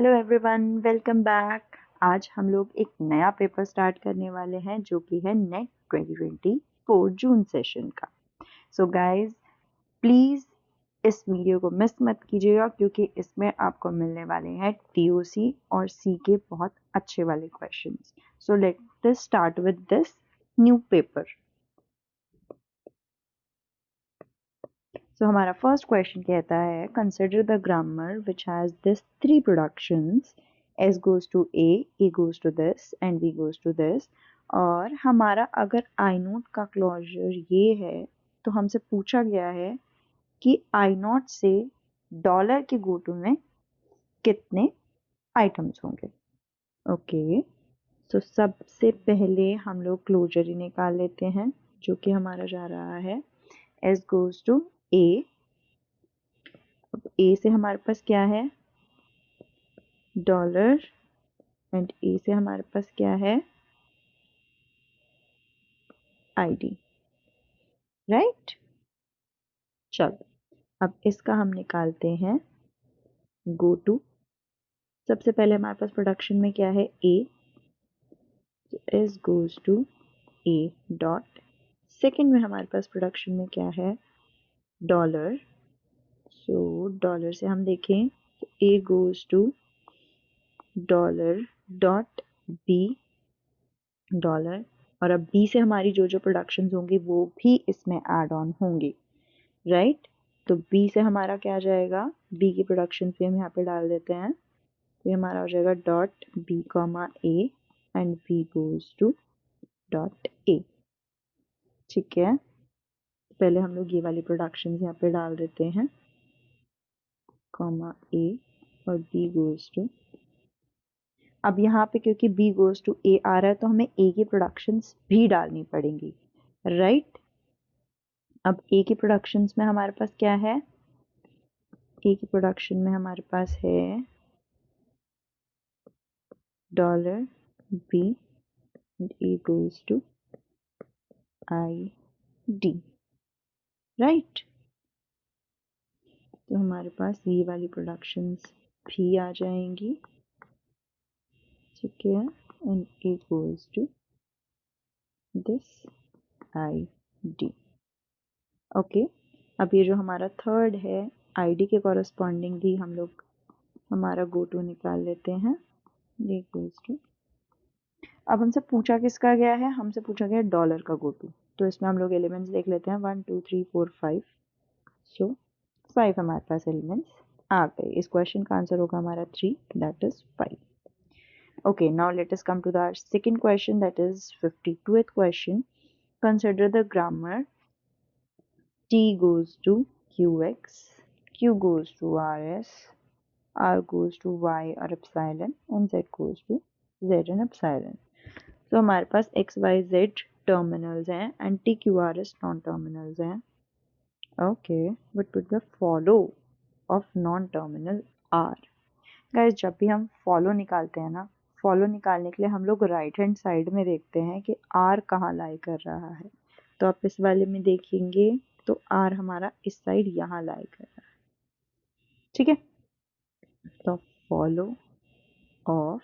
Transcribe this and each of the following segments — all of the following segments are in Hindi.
Hello everyone, welcome back. आज हम लोग एक नया पेपर स्टार्ट करने वाले हैं जो कि है नेट 2024 जून सेशन का। सो गाइस, प्लीज़ इस वीडियो को मिस मत कीजिएगा क्योंकि इसमें आपको मिलने वाले हैं टीओसी और सी के बहुत अच्छे वाले questions. So let us start with this new paper. So हमारा फर्स्ट क्वेश्चन कहता है, consider the grammar which has this three productions, S goes to A goes to this and B goes to this। और हमारा अगर आई नोट का क्लोजर ये है तो हमसे पूछा गया है कि आई नोट से डॉलर के गो टू में कितने आइटम्स होंगे। ओके, तो सबसे पहले हम लोग क्लोजर ही निकाल लेते हैं जो कि हमारा जा रहा है S goes to A। ए से हमारे पास क्या है, डॉलर, एंड ए से हमारे पास क्या है, आईडी, राइट। चलो अब इसका हम निकालते हैं गो टू। सबसे पहले हमारे पास प्रोडक्शन में क्या है, A, S goes to A dot. Second में हमारे पास प्रोडक्शन में क्या है, डॉलर। सो डॉलर से हम देखें तो A goes to dollar dot B, dollar. और अब बी से हमारी जो जो प्रोडक्शंस होंगी वो भी इसमें ऐड ऑन होंगी, राइट। तो बी से हमारा क्या जाएगा, बी की प्रोडक्शन भी हम यहाँ पे डाल देते हैं, तो ये हमारा हो जाएगा dot B comma A and B goes to dot A. ठीक है, पहले हम लोग ये वाली प्रोडक्शन यहाँ पे डाल देते हैं, कॉमा ए और बी गोज टू। अब यहाँ पे क्योंकि बी गोज टू ए आ रहा है तो हमें ए की प्रोडक्शंस भी डालनी पड़ेंगी, राइट। अब ए की प्रोडक्शंस में हमारे पास क्या है, ए की प्रोडक्शन में हमारे पास है dollar B and A goes to I D, right. तो हमारे पास ये वाली प्रोडक्शंस भी आ जाएंगी, ठीक है, and A goes to this I D. Okay, अब ये जो हमारा थर्ड है, आईडी के कॉरस्पॉन्डिंग भी हम लोग हमारा गो टू निकाल लेते हैं, ये गोज टू। अब हमसे पूछा किसका गया है, हमसे पूछा गया डॉलर का गो टू। तो इसमें हम लोग एलिमेंट्स देख लेते हैं, 1 2 3 4 5। सो 5 हमारे पास एलिमेंट्स आ गए। इस क्वेश्चन का आंसर होगा हमारा 3, that is 5। Okay, now let us come to the second question, that is 52th question. Consider the grammar T goes to QX, Q goes to RS, R goes to Y or epsilon, and Z goes to Z and epsilon. So हमारे पास X, Y, Z terminals हैं and T, Q, R, S non-terminals हैं. Okay, what would the follow of non-terminal R? Guys, जब भी हम फॉलो निकालते हैं ना, फॉलो निकालने के लिए हम लोग राइट हैंड साइड में देखते हैं कि आर कहाँ लाई कर रहा है। तो आप इस वाले में देखेंगे तो आर हमारा इस साइड यहाँ लाई कर रहा है, ठीक है। तो follow of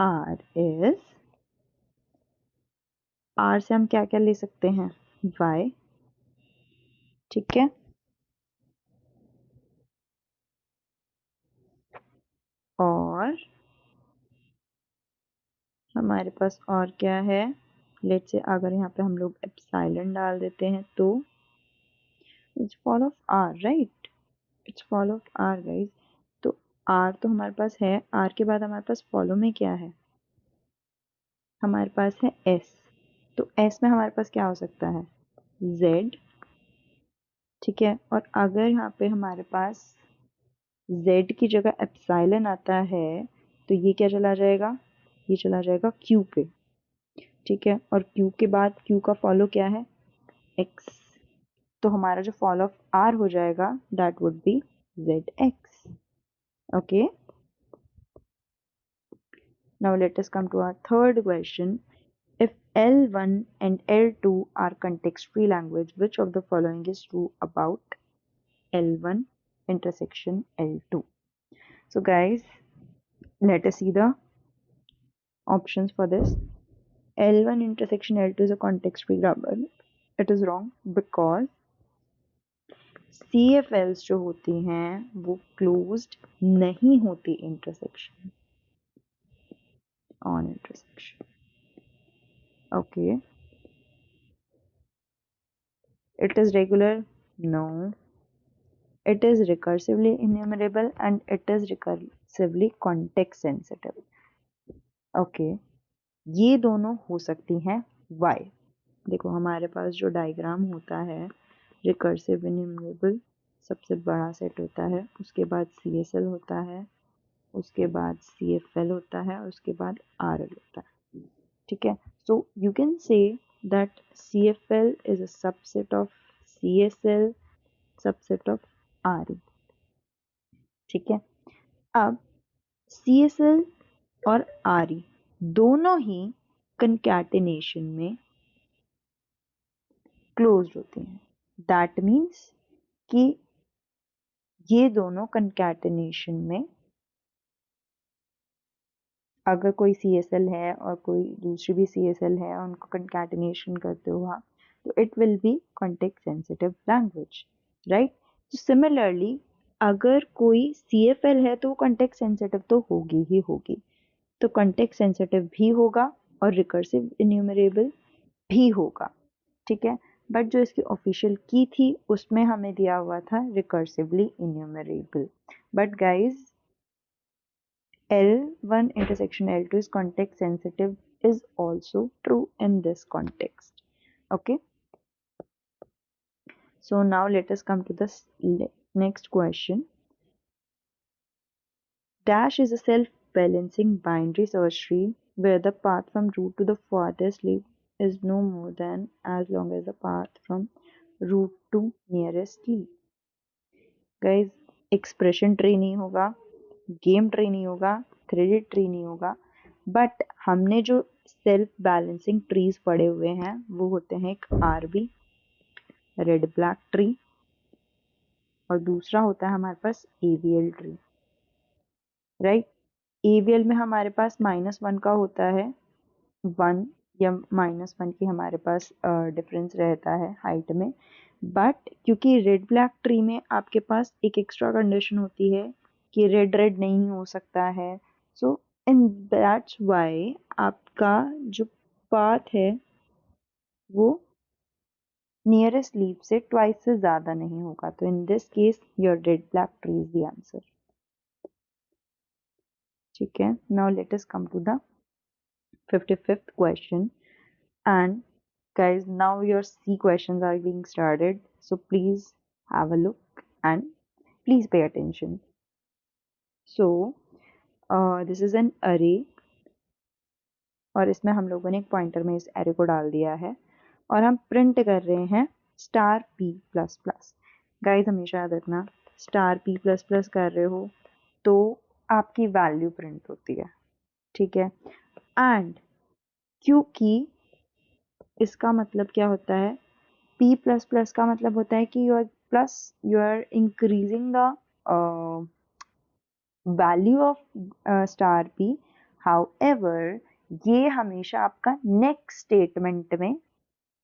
R is, R से हम क्या क्या ले सकते हैं, वाई, ठीक है। और हमारे पास और क्या है, लेट्स से अगर यहाँ पे हम लोग एप्सिलॉन डाल देते हैं तो it's follow of R, right. It's follow of R guys. तो आर तो हमारे पास है, आर के बाद हमारे पास फॉलो में क्या है, हमारे पास है एस। तो एस में हमारे पास क्या हो सकता है, जेड, ठीक है। और अगर यहाँ पे हमारे पास जेड की जगह एप्सिलॉन आता है तो ये क्या चला जाएगा, ये चला जाएगा क्यू पे, ठीक है। और क्यू के बाद क्यू का फॉलो क्या है, एक्स। तो हमारा जो फॉलो ऑफ आर हो जाएगा that would be Z x. Okay, now let us come to our third question. If L1 and L2 are context-free language, which of the following is true about L1 intersection L2? So guys, let us see the options for this. L1 intersection L2 is a context free grammar. It is wrong because CFLs जो होती हैं वो क्लोज्ड नहीं होती intersection on intersection. Okay. It is regular? No. It is recursively enumerable and it is recursively context sensitive. Okay. ये दोनों हो सकती हैं. Why? देखो हमारे पास जो डायग्राम होता है रिकर्सिव इन्यूमरेबल सबसे बड़ा सेट होता है, उसके बाद CSL होता है, उसके बाद CFL होता है और उसके बाद RL होता है. ठीक है. So you can say that CFL is a subset of CSL, subset of RE. ठीक है. अब CSL और RE दोनों ही कंकैटिनेशन में क्लोज्ड होती हैं. दैट मीन्स कि ये दोनों कंकैटिनेशन में अगर कोई CSL है और कोई दूसरी भी CSL है और उनको कंकैटिनेशन करते हुआ तो it will B context sensitive language, right. Similarly अगर कोई CFL है तो वो कॉन्टेक्स्ट सेंसिटिव तो होगी ही होगी, तो कॉन्टेक्स्ट सेंसिटिव भी होगा और रिकर्सिव इन्यूमरेबल भी होगा. ठीक है. बट जो इसकी ऑफिशियल की थी उसमें हमें दिया हुआ था recursively enumerable. But guys L1 intersection L2 is context sensitive is also true in this context. Okay. So now let us come to the next question. Dash is a self-balancing binary search tree where the path from root to the farthest leaf is no more than as long as the path from root to nearest leaf. Guys, expression tree नहीं होगा, गेम ट्री नहीं होगा, क्रेडिट ट्री नहीं होगा, बट हमने जो सेल्फ बैलेंसिंग ट्रीज पढ़े हुए हैं वो होते हैं एक RB रेड ब्लैक ट्री और दूसरा होता है हमारे पास AVL ट्री, राइट. AVL में हमारे पास -1 का होता है 1 या -1 की हमारे पास डिफरेंस रहता है हाइट में. बट क्योंकि रेड ब्लैक ट्री में आपके पास एक एक्स्ट्रा कंडीशन होती है कि रेड रेड नहीं हो सकता है. सो एंड दैट्स वाई आपका जो पाथ है वो नियरेस्ट लीफ से ट्वाइस से ज़्यादा नहीं होगा. तो in this case your red black tree is the answer. ठीक है. Now let us come to the 55th question. And guys, now your C questions are being started, so please have a look and please pay attention. So this is an array और इसमें हम लोगों ने एक पॉइंटर में इस एरे को डाल दिया है और हम प्रिंट कर रहे हैं *p++. गाइस हमेशा याद रखना *p++ कर रहे हो तो आपकी वैल्यू प्रिंट होती है. ठीक है. एंड क्योंकि इसका मतलब क्या होता है, P++ का मतलब होता है कि you are increasing the value of *p. However, ये हमेशा आपका नेक्स्ट स्टेटमेंट में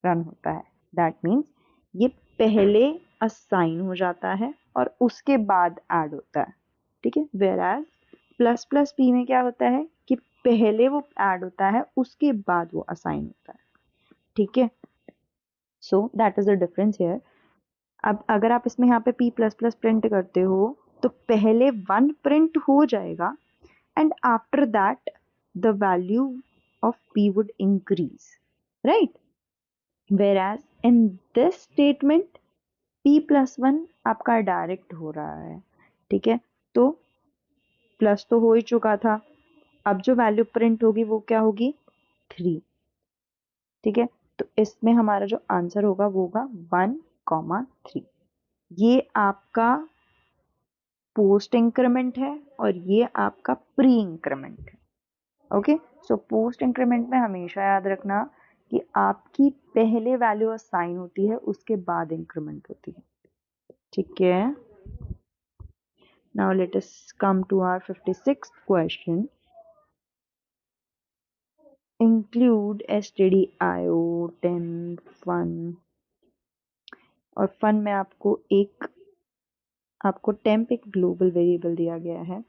रन होता है. दैट मीन्स ये पहले असाइन हो जाता है और उसके बाद ऐड होता है. ठीक है. वेयर एज ++p में क्या होता है कि पहले वो ऐड होता है उसके बाद वो असाइन होता है. ठीक है. So that is the difference here. अब अगर आप इसमें यहाँ पे P++ प्रिंट करते हो तो पहले 1 प्रिंट हो जाएगा and after that the value of P would increase, right. Whereas in this statement P+1 आपका डायरेक्ट हो रहा है. ठीक है. तो प्लस तो हो ही चुका था, अब जो वैल्यू प्रिंट होगी वो क्या होगी 3. ठीक है. तो इसमें हमारा जो आंसर होगा वो होगा 1,3. ये आपका पोस्ट इंक्रीमेंट है और ये आपका प्री इंक्रीमेंट है. ओके. सो पोस्ट इंक्रीमेंट में हमेशा याद रखना कि आपकी पहले वैल्यू असाइन होती है उसके बाद इंक्रीमेंट होती है. ठीक है. Now let us come to our 56th question. Include stdio, temp, fun. और fun में आपको temp एक ग्लोबल वेरिएबल दिया गया है,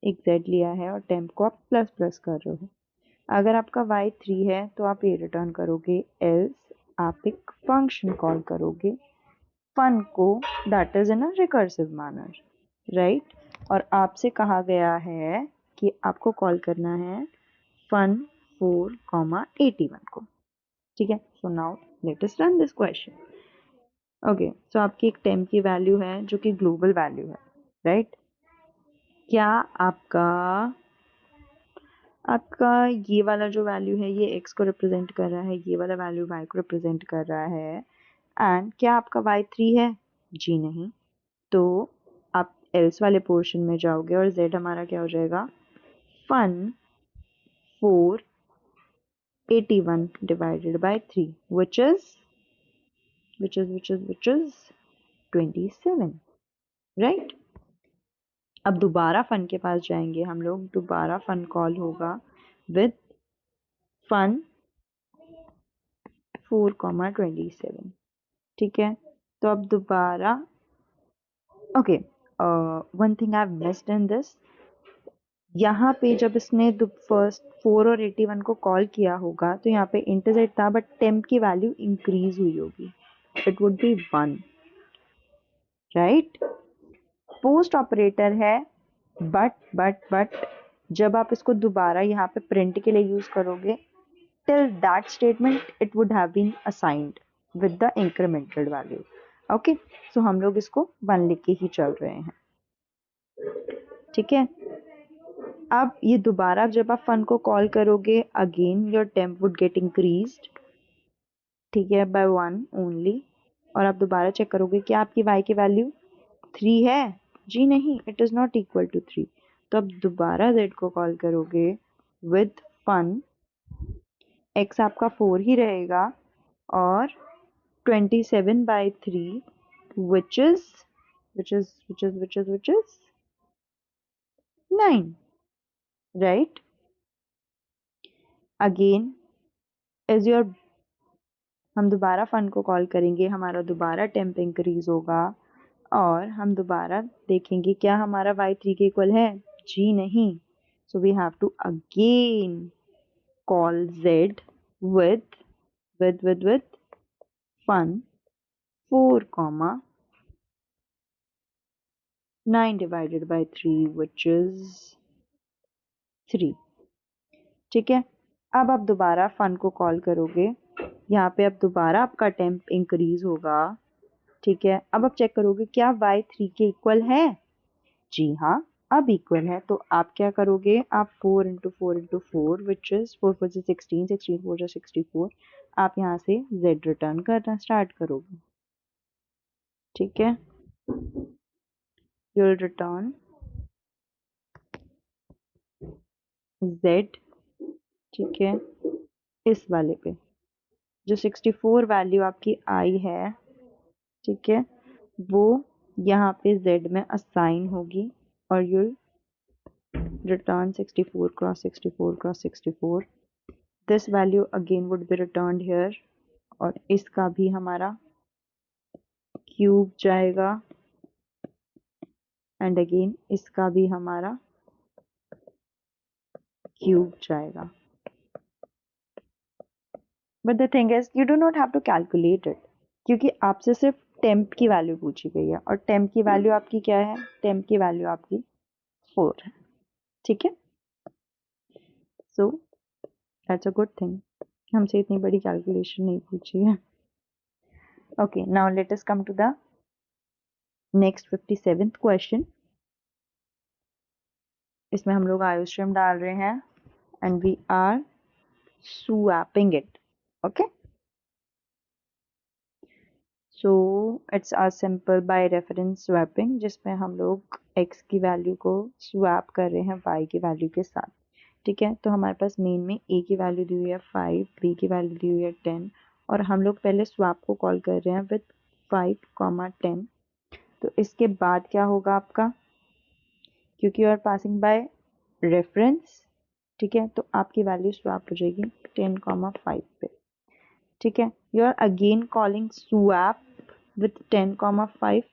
एक z लिया है और temp को आप प्लस प्लस कर रहे हो। अगर आपका y3 है तो आप ये रिटर्न करोगे, एल्स आप एक फंक्शन कॉल करोगे फन को, that is in a recursive manner, right. और आपसे कहा गया है कि आपको कॉल करना है fun 4,81 को, ठीक है। So now let us run this question. Okay, so आपकी एक टेम्प की वैल्यू है जो कि ग्लोबल वैल्यू है, राइट। क्या आपका ये वाला जो वैल्यू है ये x को रिप्रेजेंट कर रहा है, ये वाला वैल्यू y को रिप्रेजेंट कर रहा है, एंड क्या आपका y3 है? जी नहीं। तो आप एल्स वाले पोर्शन में जाओगे और z हमारा क्या हो जाएगा, fun 481 divided by 3 which is 27, right. अब दोबारा फन के पास जाएंगे हम लोग, दोबारा फन कॉल होगा विद फन 4,27, ठीक है। तो अब दोबारा okay, one thing I have missed in this, यहाँ पे जब इसने फर्स्ट 4 और 81 को कॉल किया होगा तो यहाँ पे इंटरसेट था, बट टेम्प की वैल्यू इंक्रीज हुई होगी, it would be 1, right. Post operator है, बट जब आप इसको दोबारा यहाँ पे प्रिंट के लिए यूज करोगे, till that statement it would have been assigned with the incremented value. Okay, so हम लोग इसको 1 लिख के ही चल रहे हैं, ठीक है। अब ये दोबारा जब आप फन को कॉल करोगे, again your temp would get increased, ठीक है, बाय 1 ओनली। और आप दोबारा चेक करोगे कि आपकी y की वैल्यू 3 है? जी नहीं, it is not equal to 3। तो अब दोबारा z को कॉल करोगे विद फन, x आपका 4 ही रहेगा और 27 by 3 which is 9, right? Again is your, हम दोबारा फन को कॉल करेंगे, हमारा दोबारा टेम्प इंक्रीज होगा और हम दोबारा देखेंगे क्या हमारा y3 के इक्वल है? जी नहीं। So we have to again call z with fun 4,9 divided by 3 which is 3, ठीक है। अब आप दोबारा फन को कॉल करोगे, यहाँ पे अब दोबारा आपका टेम्प इंक्रीज होगा, ठीक है। अब आप चेक करोगे क्या y3 के इक्वल है? जी हाँ, अब इक्वल है। तो आप क्या करोगे, आप 4 इंटू 4 इंटू 4 विच इज 4 4 से 16, 16 4 से 64, आप यहाँ से z रिटर्न करना स्टार्ट करोगे, ठीक है। यू विल रिटर्न z, ठीक है, इस वाले पे जो 64 वैल्यू आपकी आई है, ठीक है, वो यहाँ पे z में असाइन होगी और you return 64 cross 64 cross 64, this value again would be returned here और इसका भी हमारा क्यूब जाएगा एंड अगेन इसका भी हमारा क्यूब जाएगा। But the thing is you do not have to calculate it, क्योंकि आपसे सिर्फ टेम्प की वैल्यू पूछी गई है और टेम्प की वैल्यू आपकी क्या है? टेम्प की वैल्यू आपकी 4 है, ठीक है। So that's a good thing, हमसे इतनी बड़ी कैलकुलेशन नहीं पूछी है। Okay, now let us come to the next 57th question. इसमें हम लोग आयोस्ट्रीम डाल रहे हैं and we are swapping it, okay. So it's a simple by reference swapping, जिसमें हम लोग x की वैल्यू को स्वैप कर रहे हैं y की वैल्यू के साथ, ठीक है। तो हमारे पास मेन में a की वैल्यू दी हुई है 5, b की वैल्यू दी हुई है 10 और हम लोग पहले स्वैप को कॉल कर रहे हैं विद 5, 10। तो इसके बाद क्या होगा आपका, क्योंकि you are passing by reference, ठीक है, तो आपकी वैल्यू स्वैप हो जाएगी 10,5 पे, ठीक है। You are again calling swap with 10,5,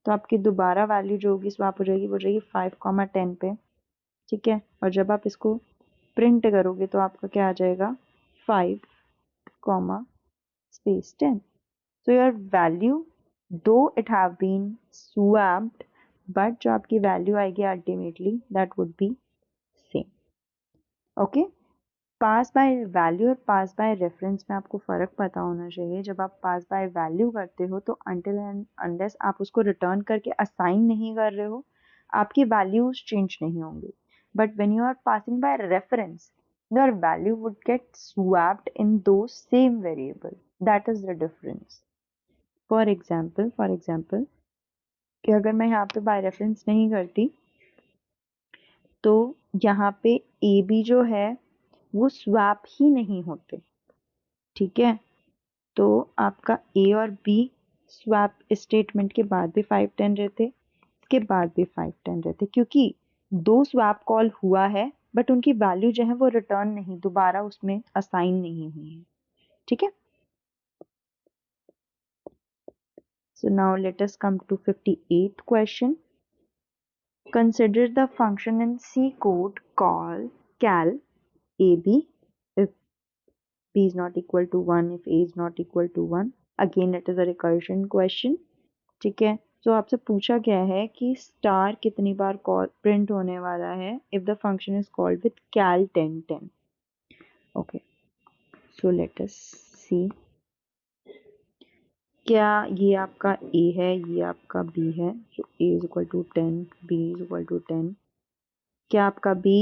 तो आपकी दोबारा वैल्यू जो होगी स्वैप हो जाएगी, वो जाएगी 5,10 पे, ठीक है। और जब आप इसको प्रिंट करोगे तो आपका क्या आ जाएगा 5, space 10. So your value, though it have been swapped, but जो आपकी वैल्यू आएगी ultimately that would be same. Okay? Pass by value और पास बाय रेफरेंस में आपको फ़र्क पता होना चाहिए। जब आप पास बाय वैल्यू करते हो तो until and unless आप उसको रिटर्न करके असाइन नहीं कर रहे हो, आपकी वैल्यूज चेंज नहीं होंगी। But when you are passing by reference, your value would get swapped in those same variable. That is the difference. For example, कि अगर मैं यहाँ पे बाय रेफरेंस नहीं करती तो यहाँ पे ए बी जो है वो स्वैप ही नहीं होते, ठीक है। तो आपका ए और बी स्वैप स्टेटमेंट के बाद भी 510 रहते, इसके बाद भी 510 रहते, क्योंकि दो स्वैप कॉल हुआ है बट उनकी वैल्यू जो है वो रिटर्न नहीं, दोबारा उसमें असाइन नहीं हुई है, ठीक है। So now let us come to 58th question. Consider the function in C code called cal AB if B is not equal to 1, if A is not equal to 1. Again it is a recursion question. ठीक है, तो आपसे पूछा गया है कि स्टार कितनी बार कॉल प्रिंट होने वाला है if the function is called with cal 1010. Okay, so let us see. क्या ये आपका A है, ये आपका B है, so A is equal to 10, B is equal to 10. क्या आपका B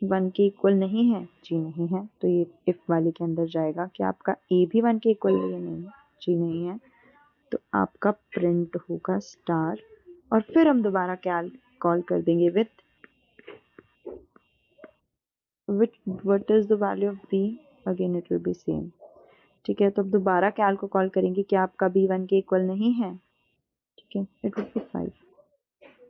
1 के इक्वल नहीं है? जी नहीं है, तो ये इफ वाले के अंदर जाएगा। क्या आपका A भी 1 के इक्वल है? नहीं, जी नहीं है, तो आपका प्रिंट होगा स्टार, और फिर हम दोबारा कैल कॉल कर देंगे with what is the value of B, again it will B same, ठीक है। तो अब दोबारा कैल को कॉल करेंगे, क्या आपका B 1 के इक्वल नहीं है? ठीक है, इट विल बी 5।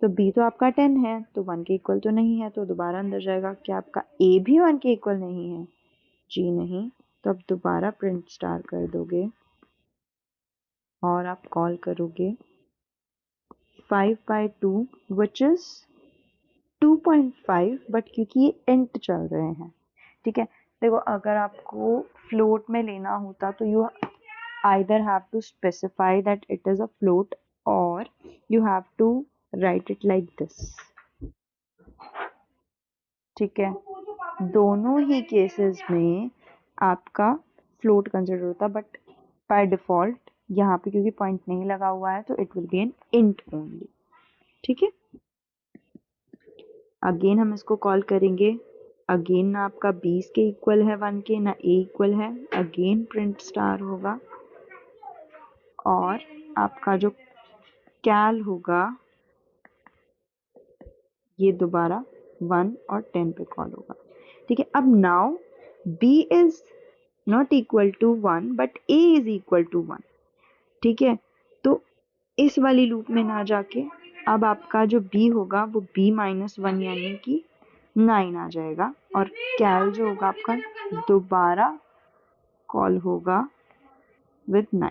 तो B तो आपका 10 है, तो 1 के इक्वल तो नहीं है, तो दोबारा अंदर जाएगा। क्या आपका A भी 1 के इक्वल नहीं है? जी नहीं, तो अब दोबारा प्रिंट स्टार कर दोगे और आप कॉल करोगे 5/2 विच इज 2.5, बट क्योंकि ये इंट चल रहे हैं, ठीक है। देखो अगर आपको फ्लोट में लेना होता तो you either have to specify that it is a float or you have to write it like this, ठीक है। दोनों ही केसेस में आपका फ्लोट कंसिडर होता, बट बाय डिफॉल्ट यहाँ पे क्योंकि पॉइंट नहीं लगा हुआ है तो it will be an int only, ठीक है। अगेन हम इसको कॉल करेंगे, अगेन ना आपका 20 के इक्वल है 1 के, ना ए इक्वल है, अगेन प्रिंट स्टार होगा और आपका जो कैल होगा ये दोबारा 1 और 10 पे कॉल होगा, ठीक है। अब now B is not equal to 1 but A is equal to 1, ठीक है। तो इस वाली लूप में ना जाके अब आपका जो B होगा वो B -1 यानी कि 9 आ जाएगा, और कैल जो होगा आपका दोबारा कॉल होगा विद 9,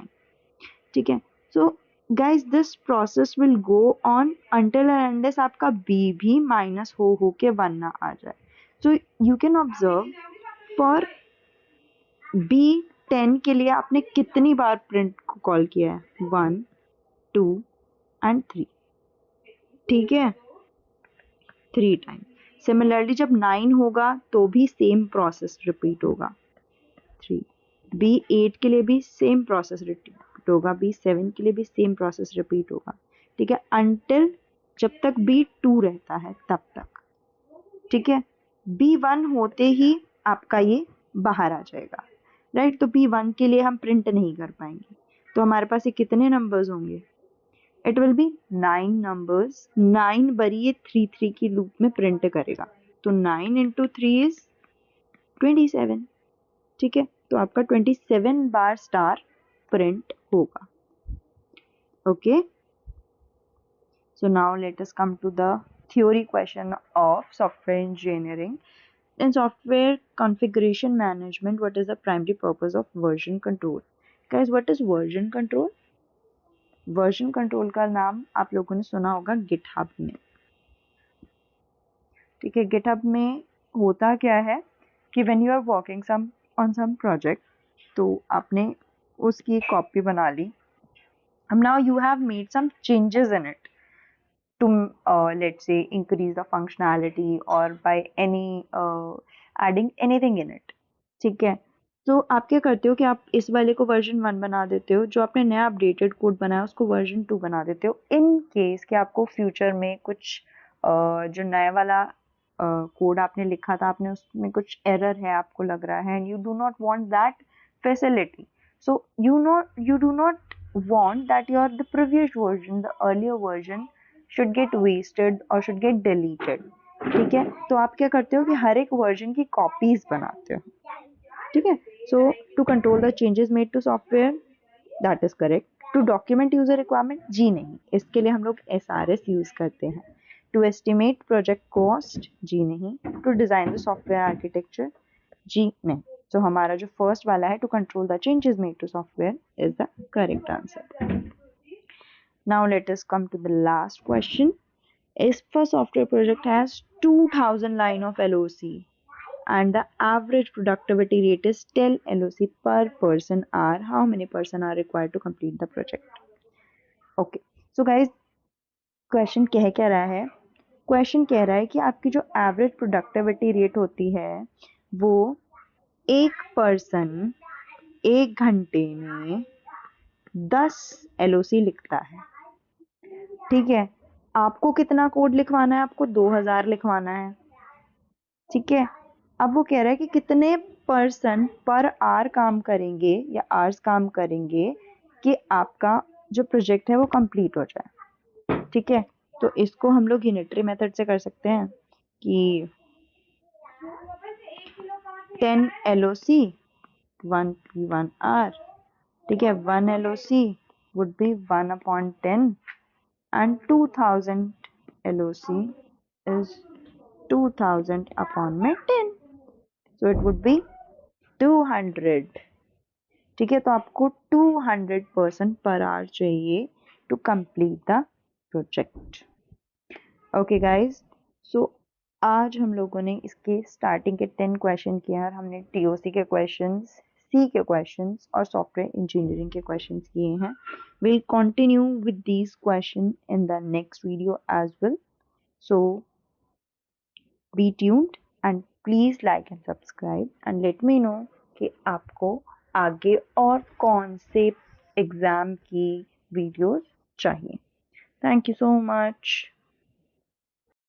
ठीक है। So guys this process will go on until and unless आपका B भी माइनस हो के 1 ना आ जाए। So you can observe for B 10 के लिए आपने कितनी बार प्रिंट को कॉल किया है? 1, 2 एंड 3, ठीक है, 3 टाइम। सिमिलरली जब 9 होगा तो भी सेम प्रोसेस रिपीट होगा, 3। B 8 के लिए भी सेम प्रोसेस रिपीट होगा, B 7 के लिए भी सेम प्रोसेस रिपीट होगा, ठीक है, अंटिल जब तक B 2 रहता है तब तक, ठीक है। B 1 होते ही आपका ये बाहर आ जाएगा, राइट। तो B 1 के लिए हम प्रिंट नहीं कर पाएंगे, तो हमारे पास ये कितने नंबर्स होंगे? इट विल बी 9 नंबर्स, 9 बारी ये 3 की लूप में प्रिंट करेगा, तो 9 into 3 is 27, ठीक है। तो आपका 27 बार स्टार प्रिंट होगा, okay. So now let us come to the theory question of software engineering. In software configuration management, what is the primary purpose of version control? Guys, what is version control? Version control का नाम आप लोगों ने सुना होगा गिटहब में। ठीक है, गिटहब में होता क्या है कि when you are working on some project, तो आपने उसकी एक कॉपी बना ली, now you have made some changes in it to let's say increase the functionality or by adding anything in it। ठीक है, तो आप क्या करते हो कि आप इस वाले को वर्जन 1 बना देते हो, जो आपने नया अपडेटेड कोड बनाया उसको वर्जन 2 बना देते हो, इन केस कि आपको फ्यूचर में कुछ जो नया वाला कोड आपने लिखा था, आपने उसमें कुछ एरर है आपको लग रहा है, and you do not want that facility, so you do not want that the previous version, the earlier version should get wasted or should get deleted। ठीक है, तो आप क्या करते हो कि हर एक वर्जन की कॉपीज बनाते हो। ठीक है, so to control the changes made to software, that is correct. To document user requirement, जी नहीं, इसके लिए हम लोग SRS यूज करते हैं। टू एस्टिमेट प्रोजेक्ट कॉस्ट, जी नहीं। To design the software architecture, जी नहीं। So हमारा जो फर्स्ट वाला है, to control the changes made to software, is the correct answer. Now let us come to the last question. If a software project has 2000 line of LOC and the average productivity rate is 10 LOC per person hour, how many person are required to complete the project? Okay, so guys, question कह क्या रहा है? क्वेश्चन कह रहा है कि आपकी जो एवरेज प्रोडक्टिविटी रेट होती है वो एक पर्सन 1 घंटे में 10 LOC लिखता है। ठीक है, आपको कितना कोड लिखवाना है? आपको 2000 लिखवाना है। ठीक है, अब वो कह रहा है कि कितने पर्सन पर आवर काम करेंगे या आवर्स काम करेंगे कि आपका जो प्रोजेक्ट है वो कंप्लीट हो जाए। ठीक है, तो इसको हम लोग यूनिटरी मेथड से कर सकते हैं कि 10 LOC 1 P1 R। ठीक है, 1 LOC would be 1 upon 10 and 2000 LOC is 2000 upon में 10, so it would be 200। ठीक है, तो आपको 200% per hour चाहिए to complete the project। Okay guys, so आज हम लोगों ने इसके स्टार्टिंग के 10 क्वेश्चन किए और हमने TOC के क्वेश्चंस, सी के क्वेश्चंस और सॉफ्टवेयर इंजीनियरिंग के क्वेश्चंस किए हैं। Will continue with these question in the next video as well, so be tuned and please like and subscribe and let me know कि आपको आगे और कौन से एग्जाम की वीडियोस चाहिए। Thank you so much.